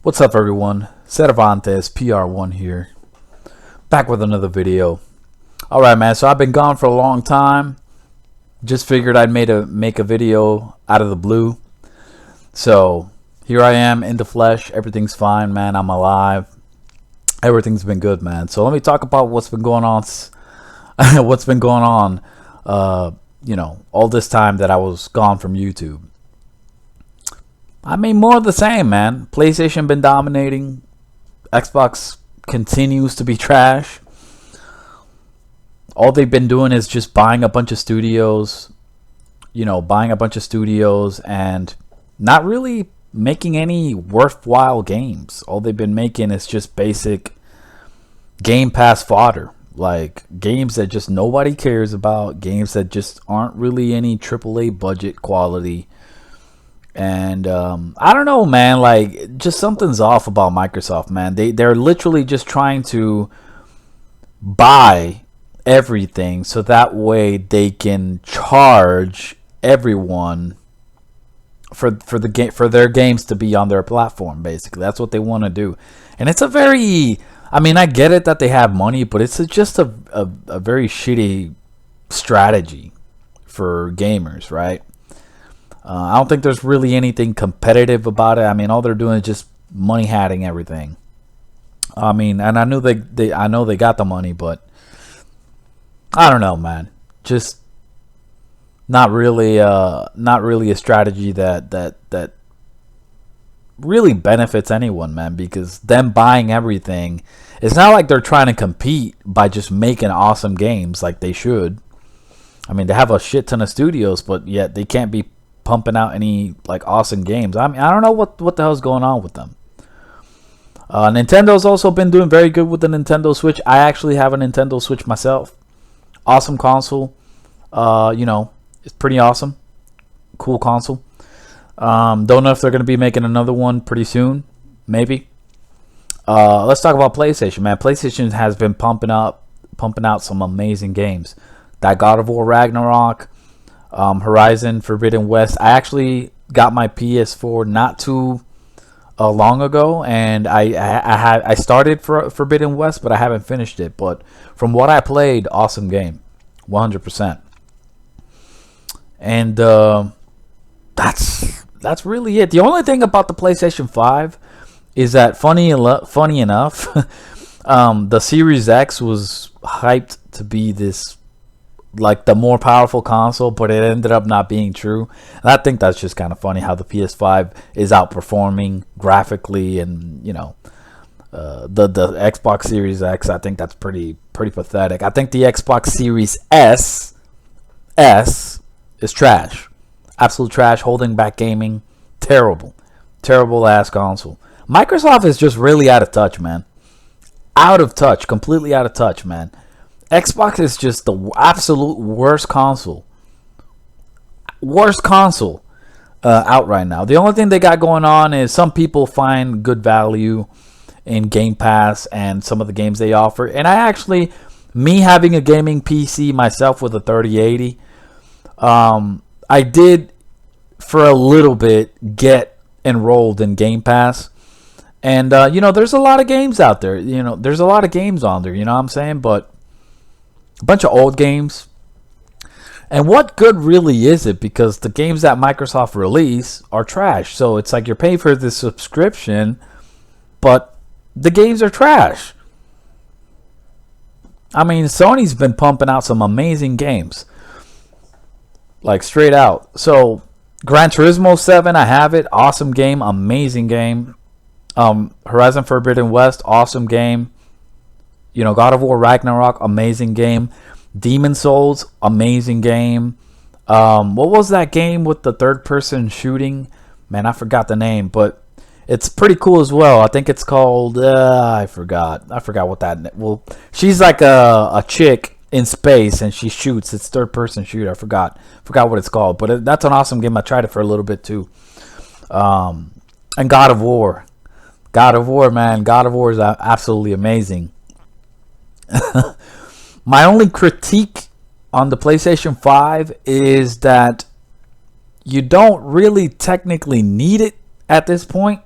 What's up, everyone? Cervantes PR1 here, back with another video. Alright, man, so I've been gone for a long time. Just figured I'd make a video out of the blue. So here I am in the flesh. Everything's fine, man. I'm alive. Everything's been good, man. So let me talk about what's been going on. What's been going on, all this time that I was gone from YouTube. I mean, more of the same, man. PlayStation been dominating. Xbox continues to be trash. All they've been doing is just buying a bunch of studios. And not really making any worthwhile games. All they've been making is just basic Game Pass fodder. Like games that just nobody cares about. Games that just aren't really any AAA budget quality. And I don't know, man, like just something's off about Microsoft, man. They're literally just trying to buy everything so that way they can charge everyone for their games to be on their platform. Basically, that's what they want to do. And it's a very, I mean, I get it that they have money, but it's just a very shitty strategy for gamers, right? I don't think there's really anything competitive about it. I mean, all they're doing is just money hatting everything. I mean, and I know they got the money, but I don't know, man. Just not really a strategy that really benefits anyone, man. Because them buying everything, it's not like they're trying to compete by just making awesome games like they should. I mean, they have a shit ton of studios, but yet they can't be pumping out any like awesome games. I mean, I don't know what the hell's going on with them. Nintendo's also been doing very good with the Nintendo Switch. I actually have a Nintendo Switch myself. Awesome console. It's pretty awesome. Cool console. Don't know if they're going to be making another one pretty soon. Maybe. Let's talk about PlayStation, man. PlayStation has been pumping out some amazing games. That God of War Ragnarok, Horizon Forbidden West. I actually got my PS4 not too long ago, and I started for Forbidden West, but I haven't finished it. But from what I played, awesome game, 100%. And that's really it. The only thing about the PlayStation 5 is that funny enough, the Series X was hyped to be this, like, the more powerful console, but it ended up not being true. And I think that's just kind of funny how the PS5 is outperforming graphically, and the Xbox Series X. I think that's pretty pathetic. I think the Xbox Series S is trash, absolute trash, holding back gaming. Terrible ass console. Microsoft is just really out of touch, man. Completely out of touch, man. Xbox is just the absolute worst console out right now. The only thing they got going on is some people find good value in Game Pass and some of the games they offer. And me having a gaming PC myself with a 3080, I did for a little bit get enrolled in Game Pass. And there's a lot of games out there. There's a lot of games on there, you know what I'm saying? But a bunch of old games. And what good really is it? Because the games that Microsoft release are trash. So it's like you're paying for this subscription, but the games are trash. I mean, Sony's been pumping out some amazing games, like straight out. So Gran Turismo 7, I have it. Awesome game, amazing game. Horizon Forbidden West, awesome game. God of War Ragnarok, amazing game. Demon Souls, amazing game. What was that game with the third-person shooting? Man, I forgot the name, but it's pretty cool as well. I think it's called, I forgot what that. Well, she's like a chick in space and she shoots. It's third-person shooter. I forgot what it's called, but that's an awesome game. I tried it for a little bit too. And God of War, man. God of War is absolutely amazing. My only critique on the PlayStation 5 is that you don't really technically need it at this point.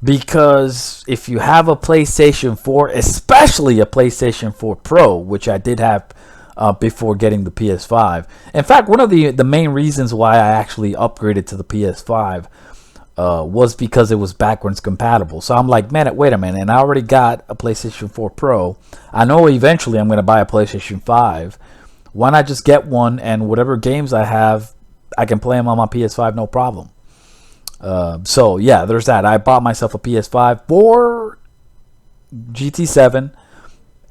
Because if you have a PlayStation 4, especially a PlayStation 4 Pro, which I did have before getting the PS5. In fact, one of the main reasons why I actually upgraded to the PS5 was because it was backwards compatible. So I'm like, man, wait a minute, and I already got a PlayStation 4 Pro. I know eventually I'm going to buy a PlayStation 5. Why not just get one, and whatever games I have, I can play them on my PS5, no problem. So yeah, there's that. I bought myself a PS5 for GT7,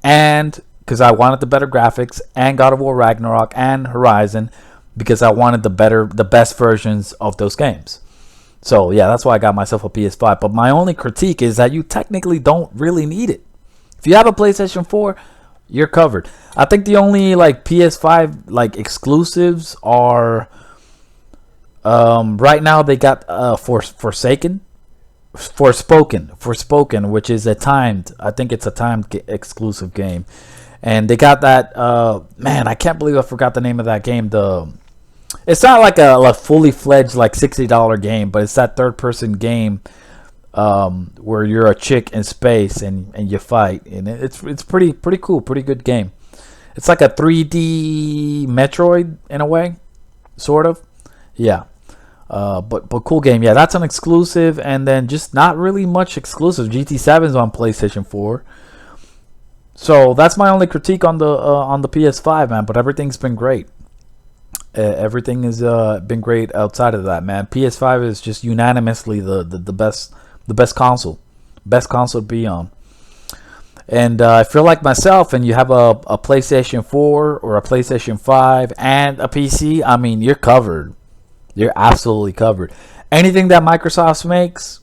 and because I wanted the better graphics, and God of War Ragnarok and Horizon, because I wanted the best versions of those games. So yeah, that's why I got myself a PS5. But my only critique is that you technically don't really need it. If you have a PlayStation 4, you're covered. I think the only like PS5 like exclusives are right now they got Forspoken, which is I think it's a timed exclusive game. And they got that man, I can't believe I forgot the name of that game. It's not like a fully fledged like $60 game, but it's that third person game where you're a chick in space and you fight, and it's pretty cool, pretty good game. It's like a 3D Metroid in a way, sort of. Yeah. But cool game. Yeah, that's an exclusive, and then just not really much exclusive. GT7's on PlayStation 4. So that's my only critique on the PS5, man. But everything's been great. Everything has been great outside of that, man. PS5 is just unanimously the best console to be on. And I feel like myself, and you have a PlayStation 4 or a PlayStation 5 and a PC, I mean, you're covered. You're absolutely covered. Anything that Microsoft makes,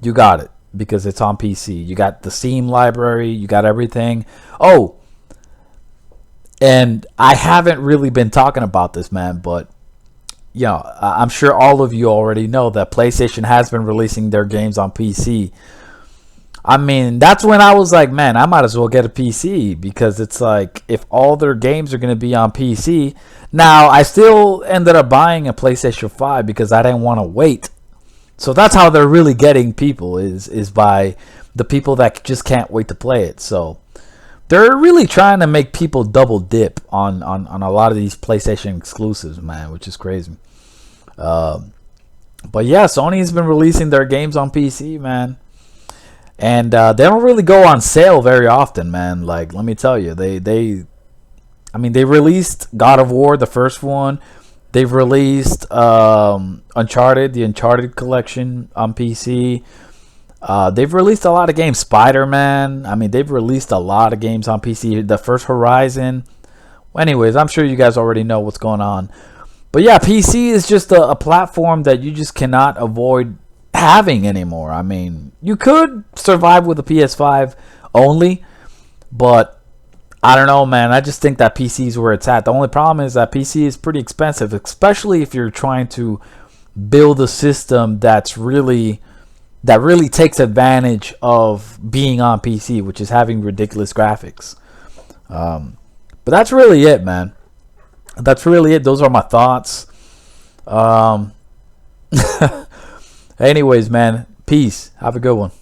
you got it, because it's on PC. You got the Steam library, you got everything. Oh, and I haven't really been talking about this, man, but you know, I'm sure all of you already know that PlayStation has been releasing their games on PC. I mean, that's when I was like, man, I might as well get a PC, because it's like, if all their games are going to be on PC. Now, I still ended up buying a PlayStation 5 because I didn't want to wait. So that's how they're really getting people, is by the people that just can't wait to play it. So they're really trying to make people double dip on a lot of these PlayStation exclusives, man, which is crazy. But yeah, Sony's been releasing their games on PC, man. And they don't really go on sale very often, man. Like, let me tell you, they released God of War, the first one. They've released Uncharted, the Uncharted collection on PC. They've released a lot of games. Spider-Man. I mean, they've released a lot of games on PC. The first Horizon. Well, anyways, I'm sure you guys already know what's going on. But yeah, PC is just a platform that you just cannot avoid having anymore. I mean, you could survive with a PS5 only, but I don't know, man. I just think that PC is where it's at. The only problem is that PC is pretty expensive, especially if you're trying to build a system that really takes advantage of being on PC, which is having ridiculous graphics. But that's really it, man. That's really it. Those are my thoughts. Anyways, man, peace. Have a good one.